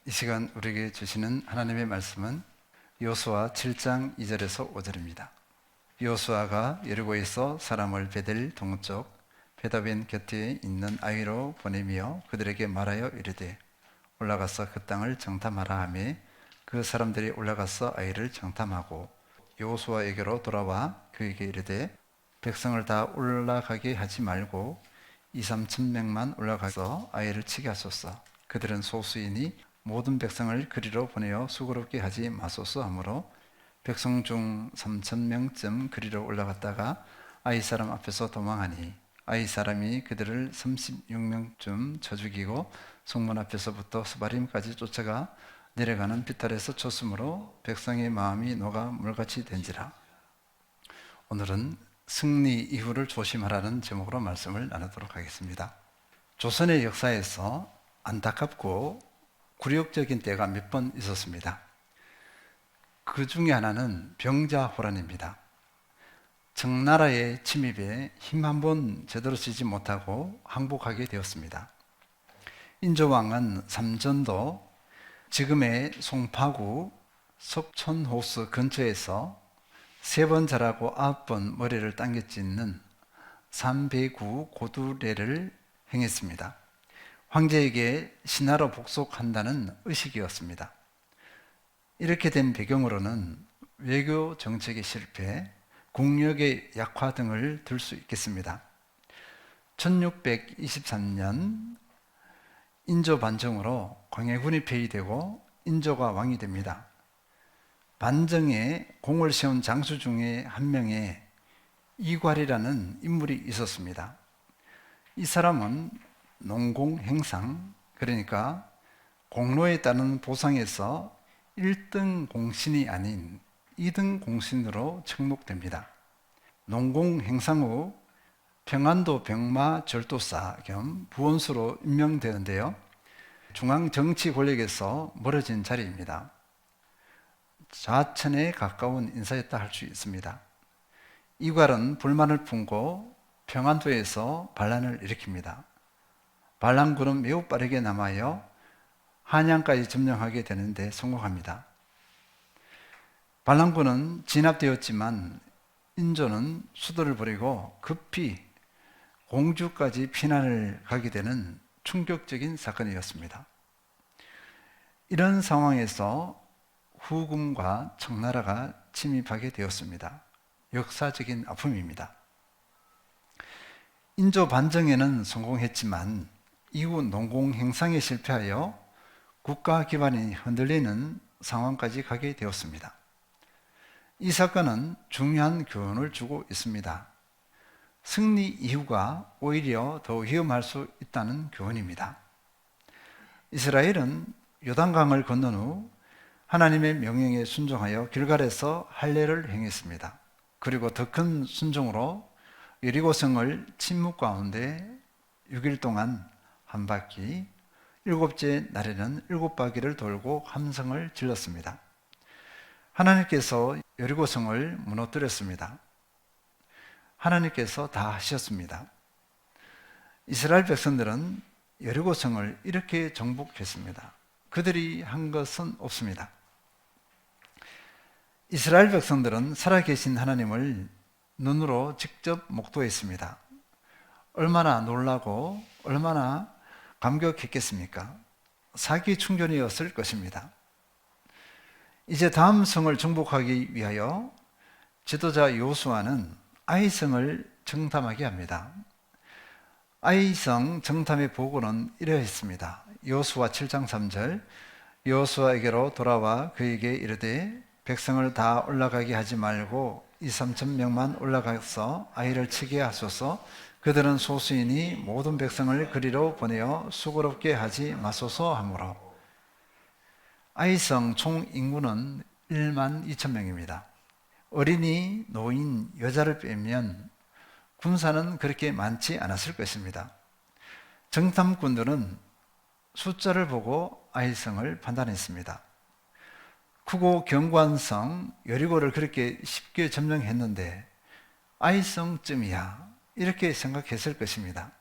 이 시간 우리에게 주시는 하나님의 말씀은 여호수아 7장 2절에서 5절입니다. 여호수아가 여리고에서 사람을 베델 동쪽 베다벤 곁에 있는 아이로 보내며 그들에게 말하여 이르되 올라가서 그 땅을 정탐하라 하며 그 사람들이 올라가서 아이를 정탐하고 여호수아에게로 돌아와 그에게 이르되 백성을 다 올라가게 하지 말고 2-3천 명만 올라가서 아이를 치게 하소서. 그들은 소수이니 모든 백성을 그리로 보내어 수고롭게 하지 마소서 하므로 백성 중 3천 명쯤 그리로 올라갔다가 아이 사람 앞에서 도망하니 아이 사람이 그들을 36명쯤 쳐 죽이고 성문 앞에서부터 스바림까지 쫓아가 내려가는 비탈에서 쳤으므로 백성의 마음이 녹아 물같이 된지라. 오늘은 승리 이후를 조심하라는 제목으로 말씀을 나누도록 하겠습니다. 조선의 역사에서 안타깝고 굴욕적인 때가 몇 번 있었습니다. 그 중에 하나는 병자호란입니다. 청나라의 침입에 힘 한 번 제대로 쓰지 못하고 항복하게 되었습니다. 인조왕은 삼전도 지금의 송파구 석촌호수 근처에서 3번 자라고 9번 머리를 당겨 찢는 삼배구 고두례를 행했습니다. 황제에게 신하로 복속한다는 의식이었습니다. 이렇게 된 배경으로는 외교 정책의 실패, 국력의 약화 등을 들 수 있겠습니다. 1623년 인조 반정으로 광해군이 폐위되고 인조가 왕이 됩니다. 반정에 공을 세운 장수 중에 한 명의 이괄이라는 인물이 있었습니다. 이 사람은 농공행상, 그러니까 공로에 따른 보상에서 1등 공신이 아닌 2등 공신으로 청록됩니다. 농공행상 후 평안도 병마절도사 겸 부원수로 임명되는데요. 중앙 정치 권력에서 멀어진 자리입니다. 좌천에 가까운 인사였다 할 수 있습니다. 이괄은 불만을 품고 평안도에서 반란을 일으킵니다. 반란군은 매우 빠르게 남하여 한양까지 점령하게 되는데 성공합니다. 반란군은 진압되었지만 인조는 수도를 버리고 급히 공주까지 피난을 가게 되는 충격적인 사건이었습니다. 이런 상황에서 후금과 청나라가 침입하게 되었습니다. 역사적인 아픔입니다. 인조 반정에는 성공했지만 이후 농공행상에 실패하여 국가 기반이 흔들리는 상황까지 가게 되었습니다. 이 사건은 중요한 교훈을 주고 있습니다. 승리 이후가 오히려 더 위험할 수 있다는 교훈입니다. 이스라엘은 요단강을 건넌 후 하나님의 명령에 순종하여 길갈에서 할례를 행했습니다. 그리고 더 큰 순종으로 여리고성을 침묵 가운데 6일 동안 한 바퀴, 7째 날에는 7바퀴를 돌고 함성을 질렀습니다. 하나님께서 여리고성을 무너뜨렸습니다. 하나님께서 다 하셨습니다. 이스라엘 백성들은 여리고성을 이렇게 정복했습니다. 그들이 한 것은 없습니다. 이스라엘 백성들은 살아계신 하나님을 눈으로 직접 목도했습니다. 얼마나 놀라고 얼마나 감격했겠습니까? 사기 충전이었을 것입니다. 이제 다음 성을 정복하기 위하여 지도자 여호수아는 아이성을 정탐하게 합니다. 아이성 정탐의 보고는 이러했습니다. 여호수아 7장 3절 여호수아에게로 돌아와 그에게 이르되 백성을 다 올라가게 하지 말고 2-3천 명만 올라가서 아이를 치게 하소서. 그들은 소수이니 모든 백성을 그리로 보내어 수고롭게 하지 마소서 하므로. 아이성 총 인구는 12,000명입니다. 어린이, 노인, 여자를 빼면 군사는 그렇게 많지 않았을 것입니다. 정탐꾼들은 숫자를 보고 아이성을 판단했습니다. 크고 견고한 성 여리고를 그렇게 쉽게 점령했는데 아이성쯤이야 이렇게 생각했을 것입니다.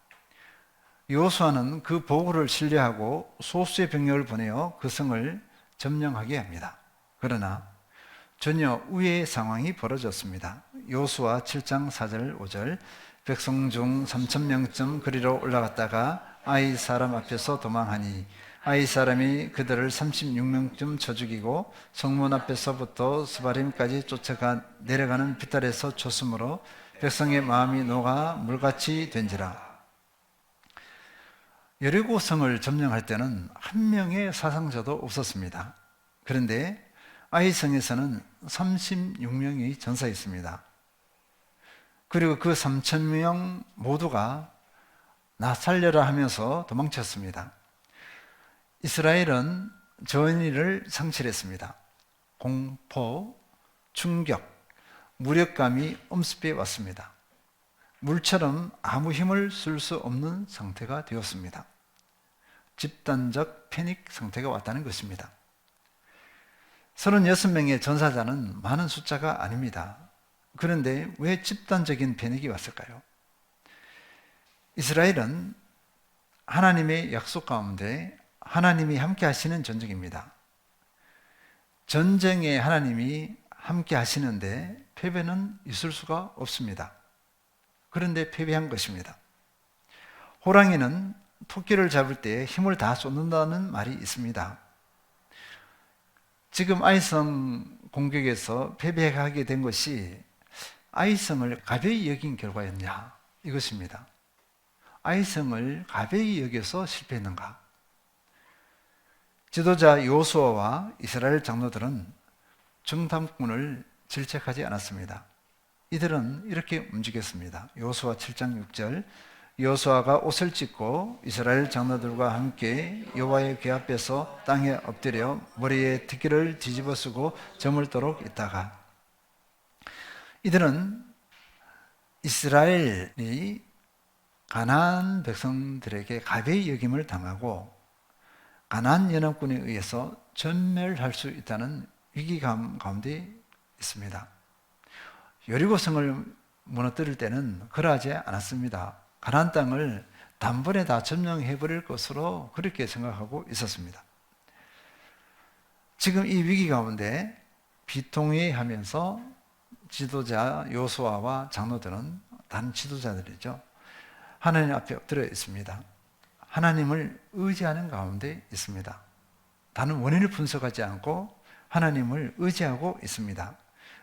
여호수아는 그 보고를 신뢰하고 소수의 병력을 보내어 그 성을 점령하게 합니다. 그러나 전혀 의외의 상황이 벌어졌습니다. 여호수아 7장 4절 5절 백성 중 3,000명쯤 그리로 올라갔다가 아이 사람 앞에서 도망하니 아이 사람이 그들을 36명쯤 쳐 죽이고 성문 앞에서부터 스바림까지 쫓아가 내려가는 비탈에서 쳤으므로 백성의 마음이 녹아 물같이 된지라. 여리고 성을 점령할 때는 한 명의 사상자도 없었습니다. 그런데 아이 성에서는 36명이 전사했습니다. 그리고 그 3,000명 모두가 나 살려라 하면서 도망쳤습니다. 이스라엘은 전의를 상실했습니다. 공포, 충격, 무력감이 엄습해 왔습니다. 물처럼 아무 힘을 쓸 수 없는 상태가 되었습니다. 집단적 패닉 상태가 왔다는 것입니다. 36명의 전사자는 많은 숫자가 아닙니다. 그런데 왜 집단적인 패닉이 왔을까요? 이스라엘은 하나님의 약속 가운데 하나님이 함께 하시는 전쟁입니다. 전쟁에 하나님이 함께 하시는데 패배는 있을 수가 없습니다. 그런데 패배한 것입니다. 호랑이는 토끼를 잡을 때 힘을 다 쏟는다는 말이 있습니다. 지금 아이성 공격에서 패배하게 된 것이 아이성을 가벼이 여긴 결과였냐? 이것입니다. 아이성을 가벼이 여겨서 실패했는가? 지도자 여호수아와 이스라엘 장로들은 정탐꾼을 질책하지 않았습니다. 이들은 이렇게 움직였습니다. 여호수아 7장 6절 여호수아가 옷을 찢고 이스라엘 장로들과 함께 여호와의 궤 앞에서 땅에 엎드려 머리에 티기를 뒤집어 쓰고 저물도록 있다가 이들은 이스라엘이 가나안 백성들에게 가벼이 여김을 당하고 가나안 연합군에 의해서 전멸할 수 있다는 위기감 가운데 있습니다. 여리고성을 무너뜨릴 때는 그러하지 않았습니다. 가나안 땅을 단번에 다 점령해버릴 것으로 그렇게 생각하고 있었습니다. 지금 이 위기 가운데 비통회하면서 지도자 여호수아와 장로들은 다른 지도자들이죠. 하나님 앞에 엎드려 있습니다. 하나님을 의지하는 가운데 있습니다. 다른 원인을 분석하지 않고 하나님을 의지하고 있습니다.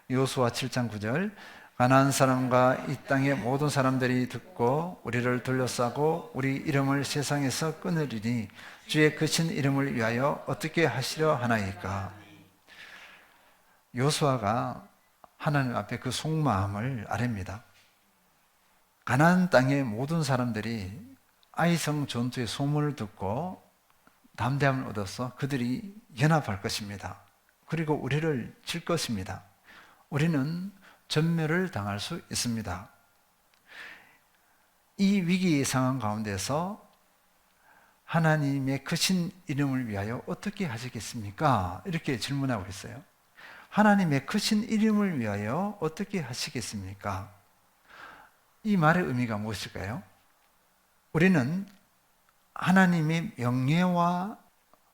여호수아 7장 9절 가나안 사람과 이 땅의 모든 사람들이 듣고 우리를 둘러싸고 우리 이름을 세상에서 끊으리니 주의 크신 이름을 위하여 어떻게 하시려 하나이까. 여호수아가 하나님 앞에 그 속마음을 아뢰입니다. 가나안 땅의 모든 사람들이 아이성 전투의 소문을 듣고 담대함을 얻어서 그들이 연합할 것입니다. 그리고 우리를 칠 것입니다. 우리는 전멸을 당할 수 있습니다. 이 위기 상황 가운데서 하나님의 크신 이름을 위하여 어떻게 하시겠습니까? 이렇게 질문하고 있어요. 하나님의 크신 이름을 위하여 어떻게 하시겠습니까? 이 말의 의미가 무엇일까요? 우리는 하나님의 명예와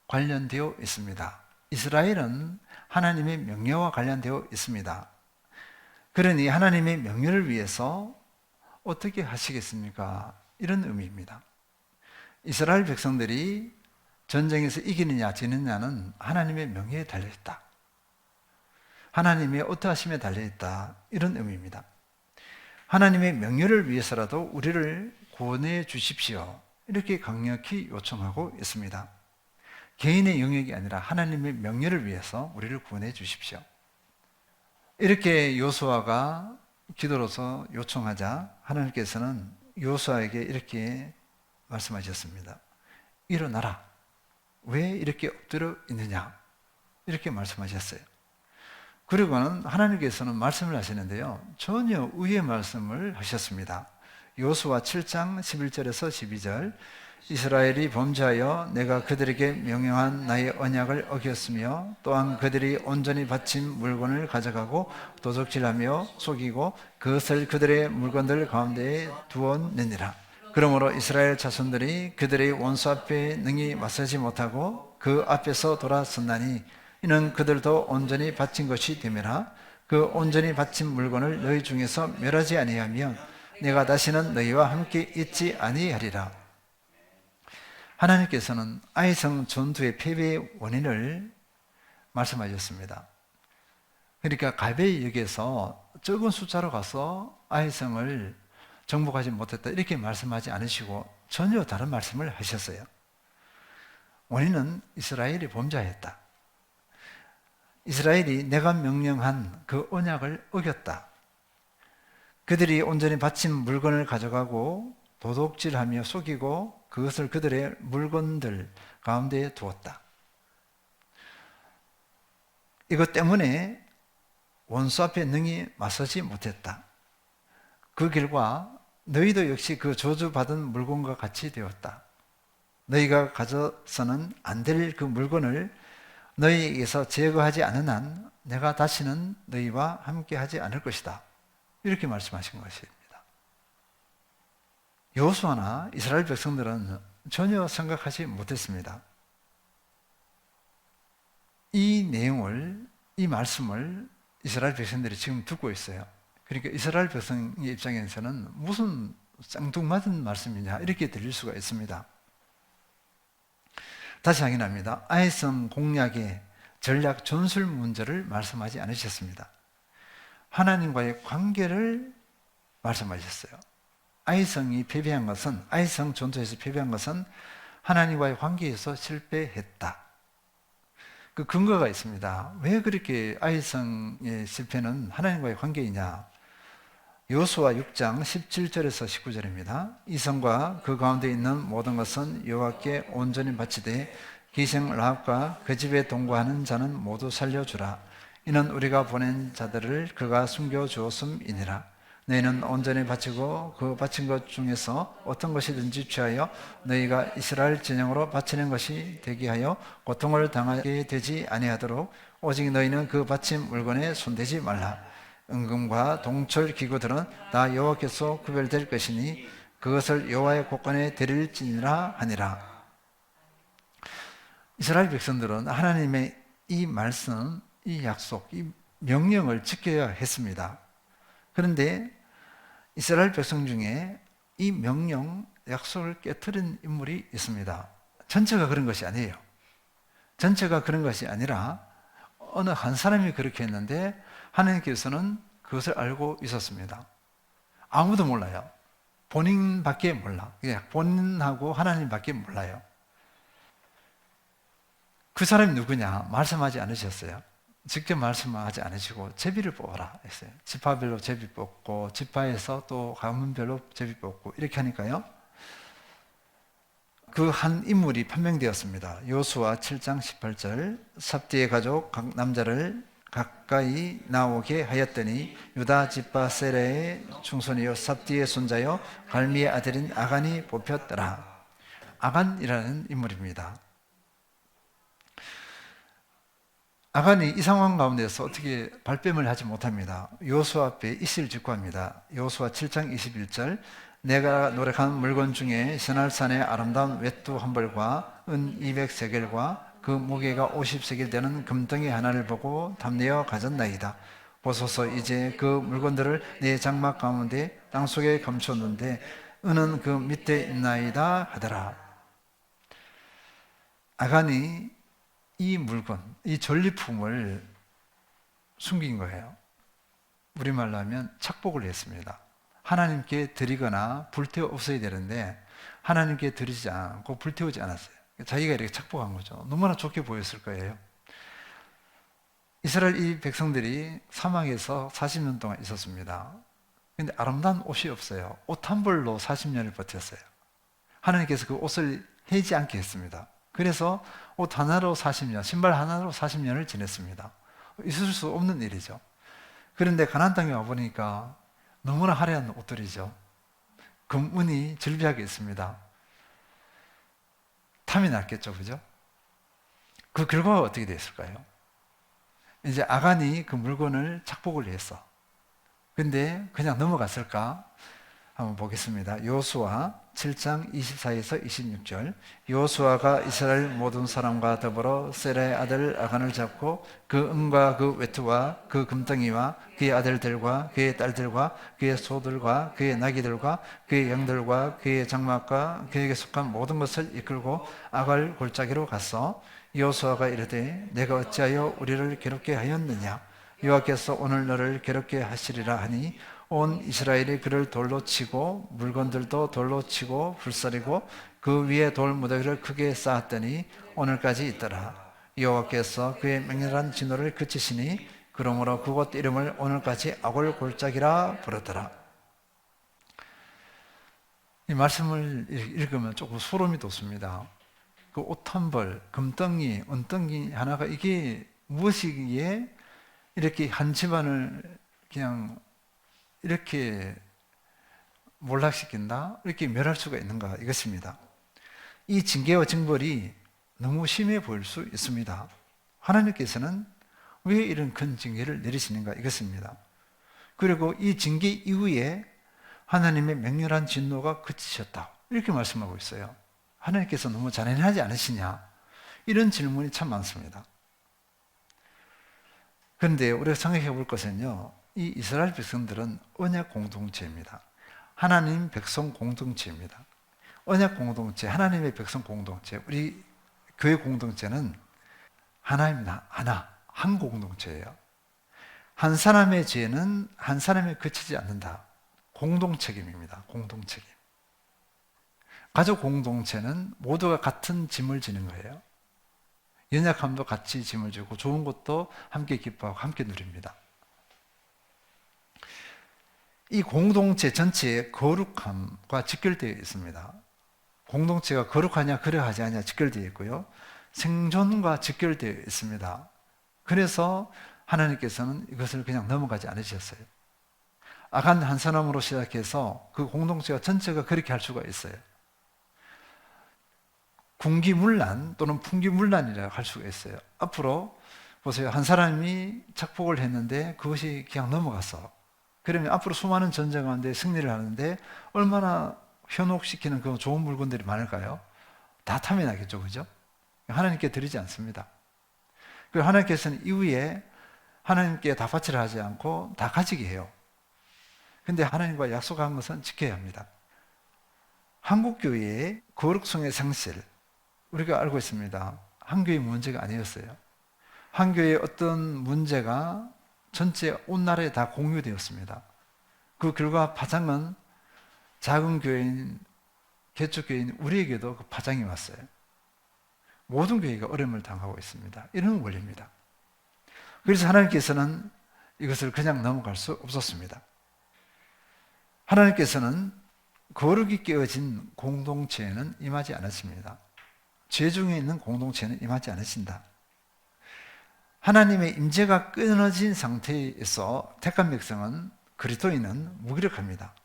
관련되어 있습니다. 이스라엘은 하나님의 명예와 관련되어 있습니다. 그러니 하나님의 명예를 위해서 어떻게 하시겠습니까? 이런 의미입니다. 이스라엘 백성들이 전쟁에서 이기느냐 지느냐는 하나님의 명예에 달려있다. 하나님의 어떠하심에 달려있다. 이런 의미입니다. 하나님의 명예를 위해서라도 우리를 구원해 주십시오. 이렇게 강력히 요청하고 있습니다. 개인의 영역이 아니라 하나님의 명예를 위해서 우리를 구원해 주십시오. 이렇게 여호수아가 기도로서 요청하자 하나님께서는 여호수아에게 이렇게 말씀하셨습니다. 일어나라. 왜 이렇게 엎드려 있느냐? 이렇게 말씀하셨어요. 그리고는 하나님께서는 말씀을 하시는데요. 전혀 의의 말씀을 하셨습니다. 여호수아 7장 11절에서 12절 이스라엘이 범죄하여 내가 그들에게 명령한 나의 언약을 어겼으며 또한 그들이 온전히 바친 물건을 가져가고 도적질하며 속이고 그것을 그들의 물건들 가운데에 두었느니라. 그러므로 이스라엘 자손들이 그들의 원수 앞에 능히 맞서지 못하고 그 앞에서 돌아섰나니 이는 그들도 온전히 바친 것이 됨이라. 그 온전히 바친 물건을 너희 중에서 멸하지 아니하면 내가 다시는 너희와 함께 있지 아니하리라. 하나님께서는 아이성 전투의 패배의 원인을 말씀하셨습니다. 그러니까 갈배역에서 적은 숫자로 가서 아이성을 정복하지 못했다 이렇게 말씀하지 않으시고 전혀 다른 말씀을 하셨어요. 원인은 이스라엘이 범죄했다. 이스라엘이 내가 명령한 그 언약을 어겼다. 그들이 온전히 바친 물건을 가져가고 도둑질하며 속이고 그것을 그들의 물건들 가운데에 두었다. 이것 때문에 원수 앞에 능히 맞서지 못했다. 그 결과 너희도 역시 그 저주받은 물건과 같이 되었다. 너희가 가져서는 안 될 그 물건을 너희에게서 제거하지 않은 한 내가 다시는 너희와 함께하지 않을 것이다. 이렇게 말씀하신 것입니다. 여호수아나 이스라엘 백성들은 전혀 생각하지 못했습니다. 이 내용을, 이 말씀을 이스라엘 백성들이 지금 듣고 있어요. 그러니까 이스라엘 백성의 입장에서는 무슨 쌍둥맞은 말씀이냐 이렇게 들릴 수가 있습니다. 다시 확인합니다. 아이성 공략의 전략 전술 문제를 말씀하지 않으셨습니다. 하나님과의 관계를 말씀하셨어요. 아이성이 패배한 것은, 아이성 전투에서 패배한 것은 하나님과의 관계에서 실패했다. 그 근거가 있습니다. 왜 그렇게 아이성의 실패는 하나님과의 관계이냐? 여호수아 6장 17절에서 19절입니다. 이 성과 그 가운데 있는 모든 것은 여호와께 온전히 바치되 기생 라합과 그 집에 동거하는 자는 모두 살려주라. 이는 우리가 보낸 자들을 그가 숨겨주었음이니라. 너희는 온전히 바치고 그 바친 것 중에서 어떤 것이든지 취하여 너희가 이스라엘 진영으로 바치는 것이 되게 하여 고통을 당하게 되지 아니하도록 오직 너희는 그 바친 물건에 손대지 말라. 은금과 동철 기구들은 다 여호와께서 구별될 것이니 그것을 여호와의 곳간에 드릴지니라 하니라. 이스라엘 백성들은 하나님의 이 말씀, 이 약속, 이 명령을 지켜야 했습니다. 그런데 이스라엘 백성 중에 이 명령, 약속을 깨트린 인물이 있습니다. 전체가 그런 것이 아니에요. 전체가 그런 것이 아니라 어느 한 사람이 그렇게 했는데 하나님께서는 그것을 알고 있었습니다. 아무도 몰라요. 본인밖에 몰라. 그냥 본인하고 하나님밖에 몰라요. 그 사람이 누구냐? 말씀하지 않으셨어요. 직접 말씀하지 않으시고 제비를 뽑아라 했어요. 지파별로 제비 뽑고 지파에서 또 가문별로 제비 뽑고 이렇게 하니까요. 그 한 인물이 판명되었습니다. 여호수아 7장 18절 삽디의 가족 각 남자를 가까이 나오게 하였더니 유다 지파 세레의 충손이요 삽디의 손자요 갈미의 아들인 아간이 뽑혔더라. 아간이라는 인물입니다. 아간이 이 상황 가운데서 어떻게 발뺌을 하지 못합니다. 여호수아 앞에 이실 직구합니다. 여호수아 7장 21절 내가 노력한 물건 중에 스날산의 아름다운 외투 한 벌과 은 200세겔과 그 무게가 50세겔 되는 금덩이 하나를 보고 탐내어 가졌나이다. 보소서 이제 그 물건들을 내 장막 가운데 땅속에 감췄는데 은은 그 밑에 있나이다 하더라. 아간이 이 물건, 이 전리품을 숨긴 거예요. 우리말로 하면 착복을 했습니다. 하나님께 드리거나 불태워 없어야 되는데 하나님께 드리지 않고 불태우지 않았어요. 자기가 이렇게 착복한 거죠. 너무나 좋게 보였을 거예요. 이스라엘 이 백성들이 사막에서 40년 동안 있었습니다. 그런데 아름다운 옷이 없어요. 옷 한 벌로 40년을 버텼어요. 하나님께서 그 옷을 해지 않게 했습니다. 그래서 옷 하나로 40년, 신발 하나로 40년을 지냈습니다. 있을 수 없는 일이죠. 그런데 가나안 땅에 와보니까 너무나 화려한 옷들이죠. 금은이 즐비하게 있습니다. 탐이 났겠죠, 그죠? 그 결과가 어떻게 됐을까요? 이제 아간이 그 물건을 착복을 했어. 근데 그냥 넘어갔을까? 한번 보겠습니다. 여호수아 7장 24에서 26절. 여호수아가 이스라엘 모든 사람과 더불어 셀의 아들 아간을 잡고 그 은과 그 외투와 그 금덩이와 그의 아들들과 그의 딸들과 그의 소들과 그의 나귀들과 그의 양들과 그의 장막과 그에게 속한 모든 것을 이끌고 아갈 골짜기로 갔어. 여호수아가 이르되 내가 어찌하여 우리를 괴롭게 하였느냐? 여호와께서 오늘 너를 괴롭게 하시리라 하니 온 이스라엘이 그를 돌로 치고 물건들도 돌로 치고 불사리고 그 위에 돌 무더기를 크게 쌓았더니 오늘까지 있더라. 여호와께서 그의 맹렬한 진노를 그치시니 그러므로 그곳 이름을 오늘까지 아골 골짜기라 부르더라. 이 말씀을 읽으면 조금 소름이 돋습니다. 그 옷 한 벌, 금덩이, 은덩이 하나가 이게 무엇이기에 이렇게 한 집안을 그냥 이렇게 몰락시킨다? 이렇게 멸할 수가 있는가? 이것입니다. 이 징계와 징벌이 너무 심해 보일 수 있습니다. 하나님께서는 왜 이런 큰 징계를 내리시는가? 이것입니다. 그리고 이 징계 이후에 하나님의 맹렬한 진노가 그치셨다. 이렇게 말씀하고 있어요. 하나님께서 너무 잔인하지 않으시냐? 이런 질문이 참 많습니다. 그런데 우리가 생각해 볼 것은요, 이 이스라엘 백성들은 언약 공동체입니다. 하나님 백성 공동체입니다. 언약 공동체, 하나님의 백성 공동체, 우리 교회 공동체는 하나입니다. 하나, 한 공동체예요. 한 사람의 죄는 한 사람에 그치지 않는다. 공동책임입니다. 공동책임. 가족 공동체는 모두가 같은 짐을 지는 거예요. 연약함도 같이 짐을 지고 좋은 것도 함께 기뻐하고 함께 누립니다. 이 공동체 전체의 거룩함과 직결되어 있습니다. 공동체가 거룩하냐 그러하지 않냐 직결되어 있고요. 생존과 직결되어 있습니다. 그래서 하나님께서는 이것을 그냥 넘어가지 않으셨어요. 아간 한 사람으로 시작해서 그 공동체가 전체가 그렇게 할 수가 있어요. 군기문란 또는 풍기문란이라고 할 수가 있어요. 앞으로 보세요. 한 사람이 착복을 했는데 그것이 그냥 넘어갔어. 그러면 앞으로 수많은 전쟁 가운데 승리를 하는데 얼마나 현혹시키는 그 좋은 물건들이 많을까요? 다 탐이 나겠죠. 그죠? 하나님께 드리지 않습니다. 그리고 하나님께서는 이후에 하나님께 다 바치려 하지 않고 다 가지게 해요. 근데 하나님과 약속한 것은 지켜야 합니다. 한국교회의 거룩성의 상실, 우리가 알고 있습니다. 한 교회의 문제가 아니었어요. 한 교회의 어떤 문제가 전체 온 나라에 다 공유되었습니다. 그 결과 파장은 작은 교회인, 개척교회인 우리에게도 그 파장이 왔어요. 모든 교회가 어려움을 당하고 있습니다. 이런 원리입니다. 그래서 하나님께서는 이것을 그냥 넘어갈 수 없었습니다. 하나님께서는 거룩이 깨어진 공동체에는 임하지 않으십니다. 죄 중에 있는 공동체는 임하지 않으신다. 하나님의 임재가 끊어진 상태에서 택한 백성은 그리스도인은 무기력합니다.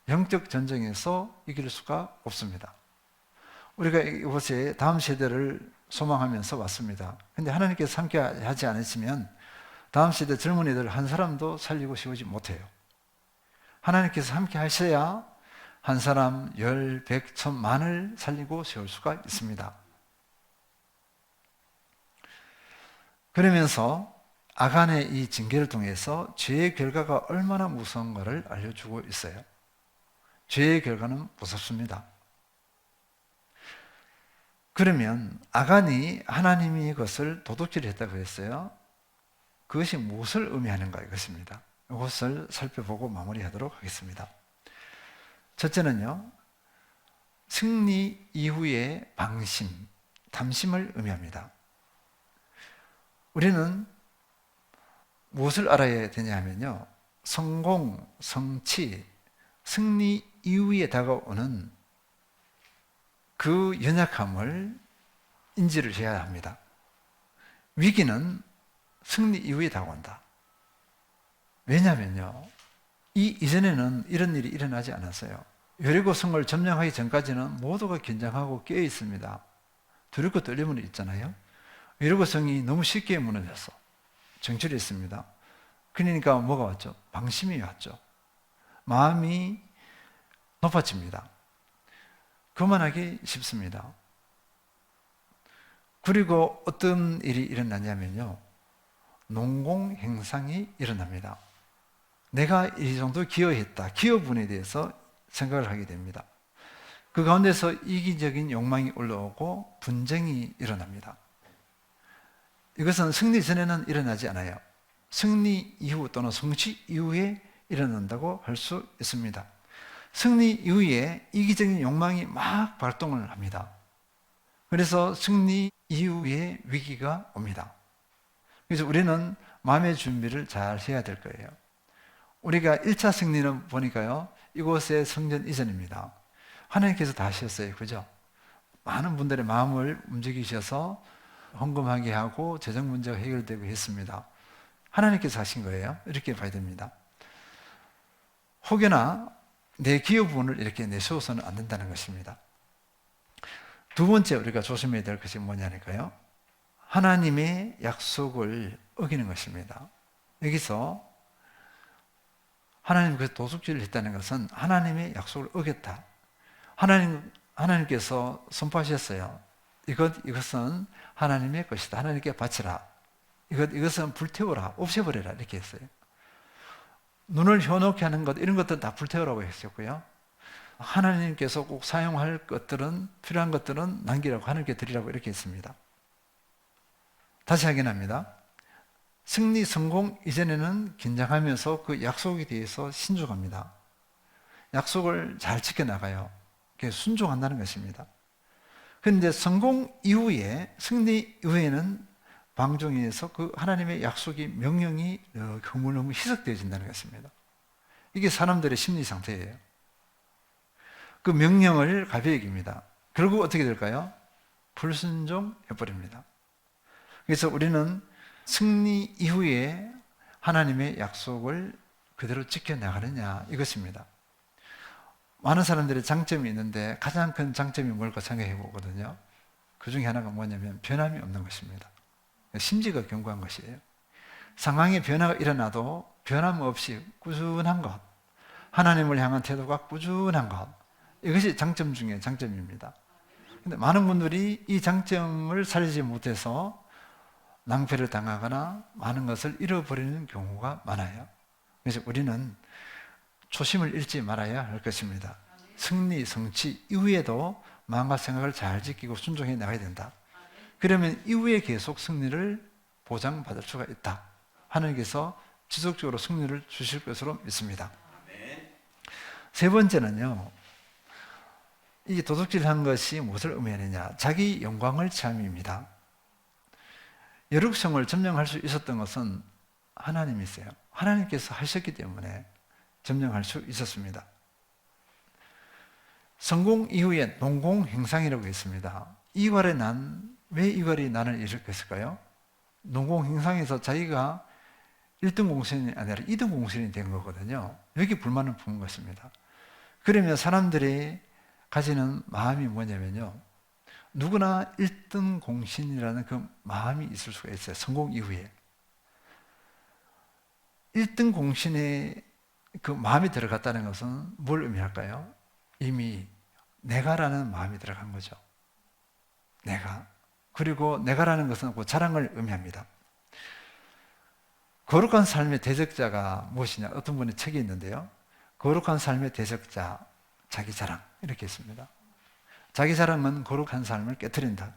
영적 전쟁에서 이길 수가 없습니다. 우리가 이곳에 다음 세대를 소망하면서 왔습니다. 근데 하나님께서 함께 하지 않으시면 다음 세대 젊은이들 한 사람도 살리고 세우지 못해요. 하나님께서 함께 하셔야 한 사람, 10, 100, 1000만을 살리고 세울 수가 있습니다. 그러면서 아간의 이 징계를 통해서 죄의 결과가 얼마나 무서운가를 알려주고 있어요. 죄의 결과는 무섭습니다. 그러면 아간이 하나님이 이것을 도둑질했다고 했어요. 그것이 무엇을 의미하는가 이것입니다. 이것을 살펴보고 마무리하도록 하겠습니다. 첫째는요, 승리 이후의 방심, 담심을 의미합니다. 우리는 무엇을 알아야 되냐 하면요, 성공, 성취, 승리 이후에 다가오는 그 연약함을 인지를 해야 합니다. 위기는 승리 이후에 다가온다. 왜냐하면요, 이전에는 이런 일이 일어나지 않았어요. 여리고 성을 점령하기 전까지는 모두가 긴장하고 깨어 있습니다. 두렵고 떨림은 있잖아요. 여리고 성이 너무 쉽게 무너졌어. 정출이 있습니다. 그러니까 뭐가 왔죠? 방심이 왔죠. 마음이 높아집니다. 그만하기 쉽습니다. 그리고 어떤 일이 일어나냐면요, 농공행상이 일어납니다. 내가 이 정도 기여했다, 기여분에 대해서 생각을 하게 됩니다. 그 가운데서 이기적인 욕망이 올라오고 분쟁이 일어납니다. 이것은 승리 전에는 일어나지 않아요. 승리 이후 또는 성취 이후에 일어난다고 할 수 있습니다. 승리 이후에 이기적인 욕망이 막 발동을 합니다. 그래서 승리 이후에 위기가 옵니다. 그래서 우리는 마음의 준비를 잘 해야 될 거예요. 우리가 1차 승리는 보니까요, 이곳의 성전 이전입니다. 하나님께서 다 하셨어요. 그죠? 많은 분들의 마음을 움직이셔서 헌금하게 하고 재정 문제가 해결되고 했습니다. 하나님께서 하신 거예요. 이렇게 봐야 됩니다. 혹여나 내 기여 부분을 이렇게 내세워서는 안 된다는 것입니다. 두 번째 우리가 조심해야 될 것이 뭐냐니까요, 하나님의 약속을 어기는 것입니다. 여기서 하나님께서 도둑질을 했다는 것은 하나님의 약속을 어겼다. 하나님께서 선포하셨어요. 이것은 하나님의 것이다. 하나님께 바치라. 이것은 불태워라. 없애버려라. 이렇게 했어요. 눈을 현혹케 하는 것, 이런 것들은 다 불태우라고 했었고요. 하나님께서 꼭 사용할 것들은, 필요한 것들은 남기라고, 하나님께 드리라고 이렇게 했습니다. 다시 확인합니다. 승리, 성공 이전에는 긴장하면서 그 약속에 대해서 신중합니다. 약속을 잘 지켜나가요. 순종한다는 것입니다. 그런데 성공 이후에, 승리 이후에는 방종에서 그 하나님의 약속이, 명령이 너무 희석되어진다는 것입니다. 이게 사람들의 심리 상태예요. 그 명령을 가벼이 여깁니다. 결국 어떻게 될까요? 불순종해버립니다. 그래서 우리는 승리 이후에 하나님의 약속을 그대로 지켜나가느냐, 이것입니다. 많은 사람들의 장점이 있는데 가장 큰 장점이 뭘까 생각해 보거든요. 그 중에 하나가 뭐냐면 변함이 없는 것입니다. 심지가 견고한 것이에요. 상황의 변화가 일어나도 변함 없이 꾸준한 것, 하나님을 향한 태도가 꾸준한 것, 이것이 장점 중에 장점입니다. 근데 많은 분들이 이 장점을 살리지 못해서 낭패를 당하거나 많은 것을 잃어버리는 경우가 많아요. 그래서 우리는 초심을 잃지 말아야 할 것입니다. 승리, 성취 이후에도 마음과 생각을 잘 지키고 순종해 나가야 된다. 그러면 이후에 계속 승리를 보장받을 수가 있다. 하나님께서 지속적으로 승리를 주실 것으로 믿습니다. 세 번째는요, 이 도둑질한 것이 무엇을 의미하느냐? 자기 영광을 체험입니다. 여룩성을 점령할 수 있었던 것은 하나님이세요. 하나님께서 하셨기 때문에 점령할 수 있었습니다. 성공 이후에 농공행상이라고 했습니다. 왜 이괄이 난을 일으켰을까요? 농공행상에서 자기가 1등 공신이 아니라 2등 공신이 된 거거든요. 여기 불만을 품은 것입니다. 그러면 사람들이 가지는 마음이 뭐냐면요, 누구나 1등 공신이라는 그 마음이 있을 수가 있어요. 성공 이후에 1등 공신에 그 마음이 들어갔다는 것은 뭘 의미할까요? 이미 내가라는 마음이 들어간 거죠. 내가. 그리고 내가라는 것은 그 자랑을 의미합니다. 거룩한 삶의 대적자가 무엇이냐? 어떤 분의 책이 있는데요, 거룩한 삶의 대적자, 자기 자랑, 이렇게 했습니다. 자기 자랑은 거룩한 삶을 깨트린다.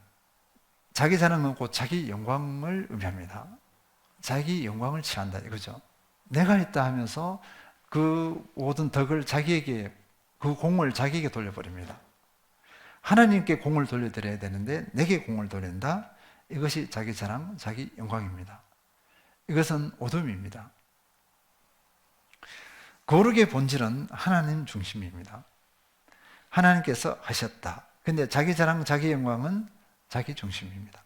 자기 자랑은 곧 자기 영광을 의미합니다. 자기 영광을 취한다, 이거죠. 내가 했다 하면서 그 모든 덕을 자기에게, 그 공을 자기에게 돌려버립니다. 하나님께 공을 돌려드려야 되는데 내게 공을 돌린다. 이것이 자기 자랑, 자기 영광입니다. 이것은 어둠입니다. 거룩의 본질은 하나님 중심입니다. 하나님께서 하셨다. 근데 자기 자랑, 자기 영광은 자기 중심입니다.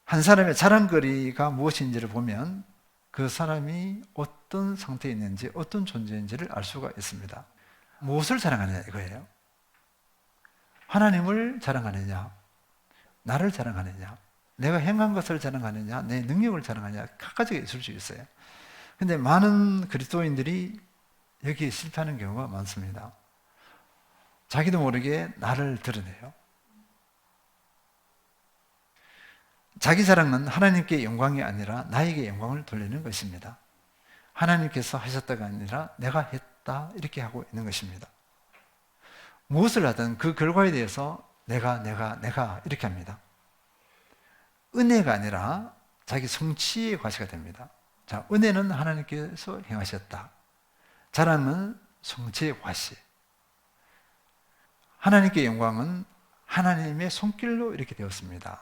한 사람의 자랑거리가 무엇인지를 보면 그 사람이 어떤 상태에 있는지, 어떤 존재인지를 알 수가 있습니다. 무엇을 자랑하느냐 이거예요. 하나님을 자랑하느냐, 나를 자랑하느냐, 내가 행한 것을 자랑하느냐, 내 능력을 자랑하느냐, 각가지가 있을 수 있어요. 근데 많은 그리스도인들이 여기에 실패하는 경우가 많습니다. 자기도 모르게 나를 드러내요. 자기 자랑은 하나님께 영광이 아니라 나에게 영광을 돌리는 것입니다. 하나님께서 하셨다가 아니라 내가 했다 이렇게 하고 있는 것입니다. 무엇을 하든 그 결과에 대해서 내가 이렇게 합니다. 은혜가 아니라 자기 성취의 과시가 됩니다. 자, 은혜는 하나님께서 행하셨다. 자랑은 성취의 과시. 하나님께 영광은 하나님의 손길로 이렇게 되었습니다.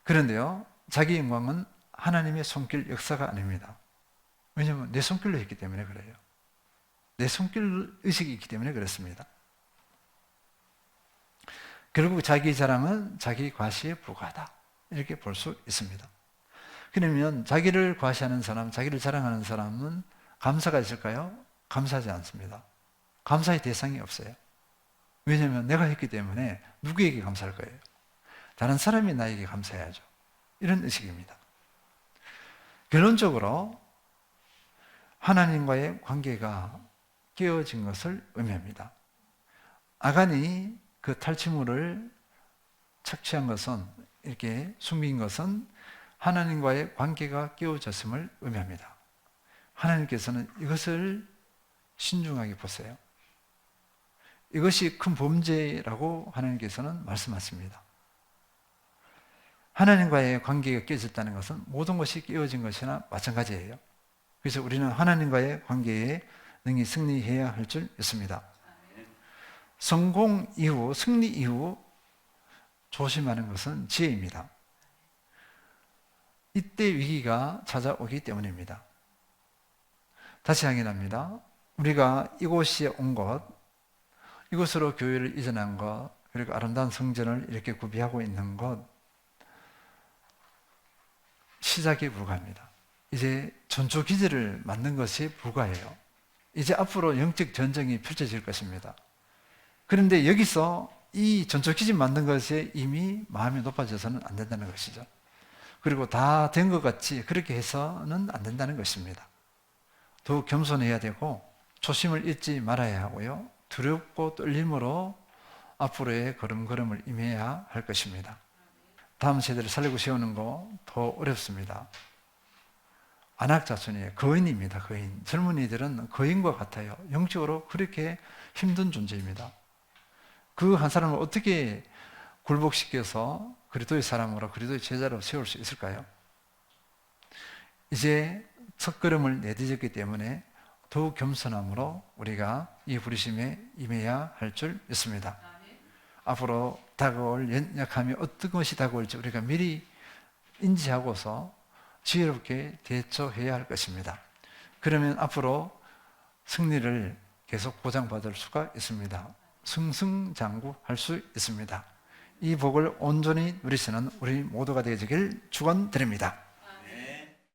그런데요, 자기 영광은 하나님의 손길 역사가 아닙니다. 왜냐하면 내 손길로 했기 때문에 그래요. 내 손길 의식이 있기 때문에 그렇습니다. 결국 자기 자랑은 자기 과시에 불과하다 이렇게 볼 수 있습니다. 그러면 자기를 과시하는 사람, 자기를 자랑하는 사람은 감사가 있을까요? 감사하지 않습니다. 감사의 대상이 없어요. 왜냐하면 내가 했기 때문에 누구에게 감사할 거예요? 다른 사람이 나에게 감사해야죠. 이런 의식입니다. 결론적으로 하나님과의 관계가 깨어진 것을 의미합니다. 아간이 그 탈취물을 착취한 것은, 이렇게 숨긴 것은 하나님과의 관계가 깨어졌음을 의미합니다. 하나님께서는 이것을 신중하게 보세요. 이것이 큰 범죄라고 하나님께서는 말씀하십니다. 하나님과의 관계가 깨어졌다는 것은 모든 것이 깨어진 것이나 마찬가지예요. 그래서 우리는 하나님과의 관계에 능히 승리해야 할 줄 믿습니다. 성공 이후, 승리 이후 조심하는 것은 지혜입니다. 이때 위기가 찾아오기 때문입니다. 다시 확인합니다. 우리가 이곳에 온 것, 이곳으로 교회를 이전한 것, 그리고 아름다운 성전을 이렇게 구비하고 있는 것, 시작에 불과합니다. 이제 전초 기지를 만든 것이 불과해요. 이제 앞으로 영적 전쟁이 펼쳐질 것입니다. 그런데 여기서 이 전초 기지 만든 것에 이미 마음이 높아져서는 안 된다는 것이죠. 그리고 다 된 것 같이 그렇게 해서는 안 된다는 것입니다. 더욱 겸손해야 되고 초심을 잃지 말아야 하고요. 두렵고 떨림으로 앞으로의 걸음걸음을 임해야 할 것입니다. 다음 세대를 살리고 세우는 거 더 어렵습니다. 안악자손이에요. 거인입니다. 거인. 젊은이들은 거인과 같아요. 영적으로 그렇게 힘든 존재입니다. 그 한 사람을 어떻게 굴복시켜서 그리스도의 사람으로, 그리스도의 제자로 세울 수 있을까요? 이제 첫걸음을 내딛었기 때문에 더욱 겸손함으로 우리가 이 부르심에 임해야 할 줄 믿습니다. 앞으로 다가올 연약함이 어떤 것이 다가올지 우리가 미리 인지하고서 지혜롭게 대처해야 할 것입니다. 그러면 앞으로 승리를 계속 보장받을 수가 있습니다. 승승장구할 수 있습니다. 이 복을 온전히 누리시는 우리 모두가 되시길 축원드립니다.